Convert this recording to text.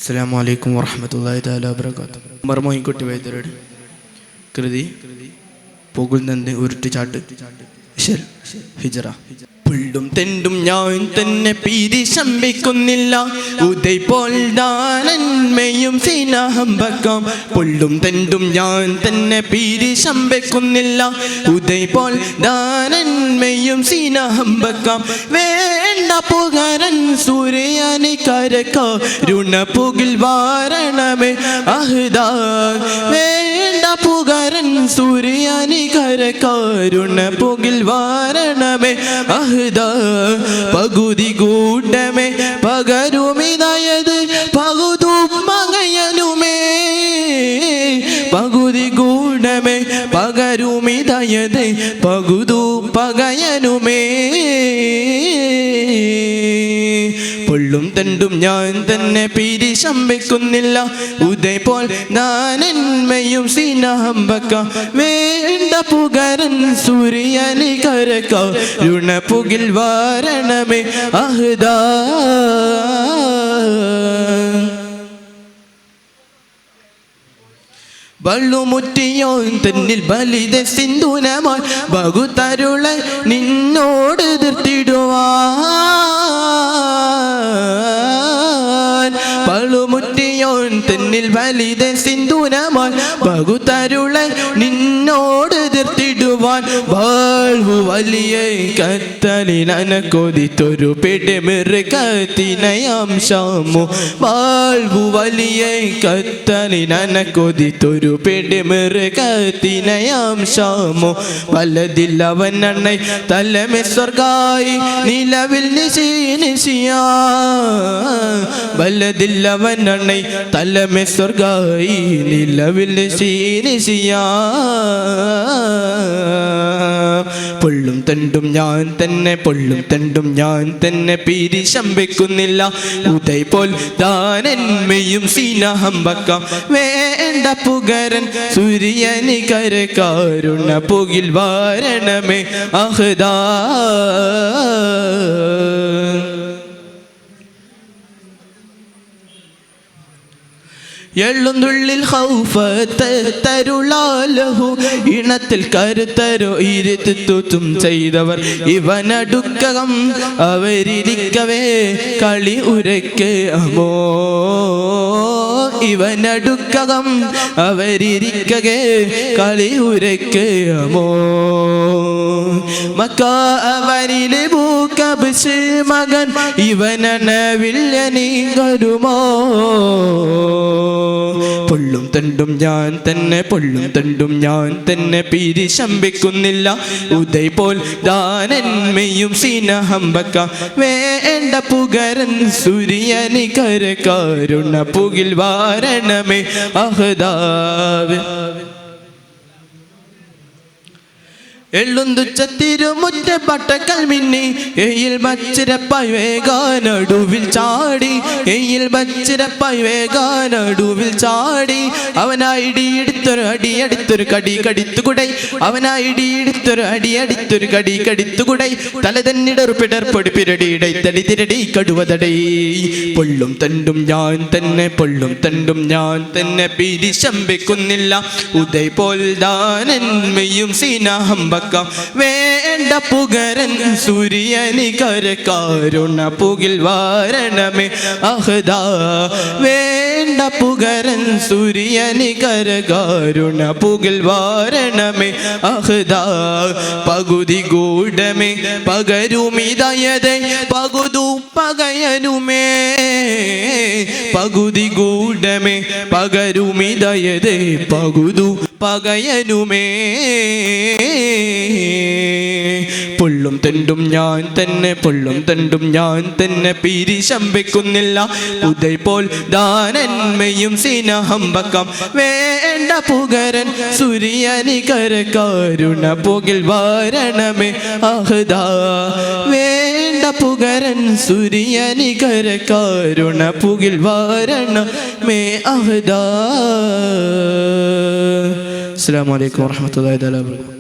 അസ്സലാമു അലൈക്കും വറഹ്മത്തുള്ളാഹി തആല വബറകാതുഹു. ഉമർ മോയിൻകുട്ടി വൈദ്യരുടെ കൃതി പുകഴ്ന്നെന്ന് ഉരുട്ടിച്ചാട്ട് ഹിജറ. പുള്ളും തെണ്ടും ഞാൻ തന്നെ പീരി ശമ്പിക്കുന്നില്ല, ഉദയ് പോൽ ദാനന്മയും സ്നേഹം വെക്കാം. പുള്ളും തെണ്ടും ഞാൻ തന്നെ പീരി ശമ്പിക്കുന്നില്ല, ഉദയ് പോൽ ദാനന്മയും സ്നേഹം വെക്കാം. വേണ്ട പുകരൻ സൂര്യനെ കരക്കാരുണ പുകിൽ വാരണമേ അഹ്ദാ. വേണ്ട പുകരൻ സൂര്യനെ കരക്കാരുണ പുകിൽ വാരണമേ അഹ്ദാ. പകുതി കൂട്ടമേ പകരുമിതായത് പകുതു മകയനുമേ. പകുതി കൂടമേ പകരുമിതായത് പകുതു പകയനുമേ. പുള്ളും തണ്ടും ഞാൻ തന്നെ പീരി ശമ്പിക്കുന്നില്ല, ഉദയ് പോൽ ദാനന്മയും സ്നേഹം വെക്കാം. വേണ്ട പുകരൻ സൂര്യനെ കരക്കാരുണ പുകിൽ വാരണമേ അഹ്ദാ. ബള്ളുമുറ്റിയോൻ തന്നിൽ ബലിത സിന്ധുനമാൻ ബഹുതരുള നിന്നോട് എതിർത്തിടുവാൻ. ബള്ളുമുറ്റിയോൻ തന്നിൽ ബലിത സിന്ധുനമാൻ ബഹുതരുള നിന്നോട് എതിർത്തിടുവാൻ. വാഴ്വു വലിയ കത്തലിനന കൊതിത്തൊരു പിടിമിറുകത്തിനയാം ശാമു. വാഴ്വു വലിയ കത്തലിനന കൊതിത്തൊരു പിടിമിറുകത്തിനയാം ശാമു. വലതില്ലവൻ അണ്ണൈ തലമെ സ്വർഗായി നിലവിൽ നിശിയാ. വലതില്ലവൻ അണ്ണൈ തലമെ സ്വർഗായി നിലവിൽ നിശിയാ. പൊള്ളും തണ്ടും ഞാൻ തന്നെ പൊള്ളും തണ്ടും ഞാൻ തന്നെ പീരി ശമ്പിക്കുന്നില്ല, ഉദയ് പോൽ ദാനന്മയും സ്നേഹം വെക്കാം. വേണ്ട പുകരൻ സൂര്യനെ കരക്കാരുണ പുകിൽ വാരണമേ അഹ്ദാ. എള്ളുന്നുള്ളിൽ ഹൗഫത്ത് തരുളാലഹു ഇണത്തിൽ കരുത്തരോ ഇരുത്തും ചെയ്തവർ ഇവനടുക്കകം അവരിരിക്കവേ കളി ഉരയ്ക്ക് അമോ. ഇവനടുക്കകം അവരിരിക്കകെ കളി ഉരയ്ക്ക് അമോ. മക്ക അവരിലെ ബൂക്കബ്സ് മകൻ ഇവനവില്ലനീ കരുമോ. പൊള്ളും തണ്ടും ഞാൻ തന്നെ പൊള്ളും തണ്ടും ഞാൻ തന്നെ പീരി ശമ്പിക്കുന്നില്ല, ഉദയ് പോൽ ദാനന്മയും സ്നേഹം വെക്കാം. വേണ്ട പുകരൻ സൂര്യനെ കരക്കാരുണ പുകിൽ വാരണമേ അഹ്ദാ. എള്ളുന്തുച്ചത്തിരുമുറ്റ പട്ടക്കൽ മിന്നി എയിൽ ബച്ചിരപ്പായി വേഗാനടുവിൽ ചാടി. എയിൽ ബച്ചിരപ്പായി വേഗാനടുവിൽ ചാടി. അവനായിടിയെടുത്തൊരു അടിയടുത്തൊരു കടി കടിത്തുകുടൈ. അവനായിടിയെടുത്തൊരു അടിയടുത്തൊരു കടി കടിത്തുകുടൈ. തല തന്നിടർ പിടർപ്പൊടി പിരടിയിടൈ തടി തിരടി കടുവതടൈ. പൊള്ളും തണ്ടും ഞാൻ തന്നെ പൊള്ളും തണ്ടും ഞാൻ തന്നെ പീരി ശമ്പിക്കുന്നില്ല, ഉദയ് പോൽ ദാനന്മയും സ്നേഹം വെക്കാം. വേണ്ട പുകരൻ സൂര്യനെ കരക്കാരുണ പുകിൽ വാരണമേ അഹ്ദാ. വേണ്ട പുകരൻ സൂര്യനെ കരകാരുണ പുകിൽ വാരണമേ അഹ്ദാ. പകുതി ഗൂഢമേ പകരുമിതായതേ പകുതു പകയനുമേ. പകുതി ഗൂഢമേ പകരുമിതായതേ പകുതു പകയനുമേ. പൊള്ളും തണ്ടും ഞാൻ തന്നെ പൊള്ളും തണ്ടും ഞാൻ തന്നെ പീരി ശമ്പിക്കുന്നില്ല, ഉദയ് പോൽ ദാനന്മയും സ്നേഹം വെക്കാം. വേണ്ട പുകരൻ സൂര്യനെ കരക്കാരുണ പുകിൽ വാരണമേ അഹ്ദാ. വേണ്ട പുകരൻ സൂര്യനെ കരക്കാരുണ പുകിൽ വാരണമേ അഹ്ദാ. അസ്സലാമു അലൈക്കും വറഹ്മത്തുള്ളാഹി വബറകാതുഹു.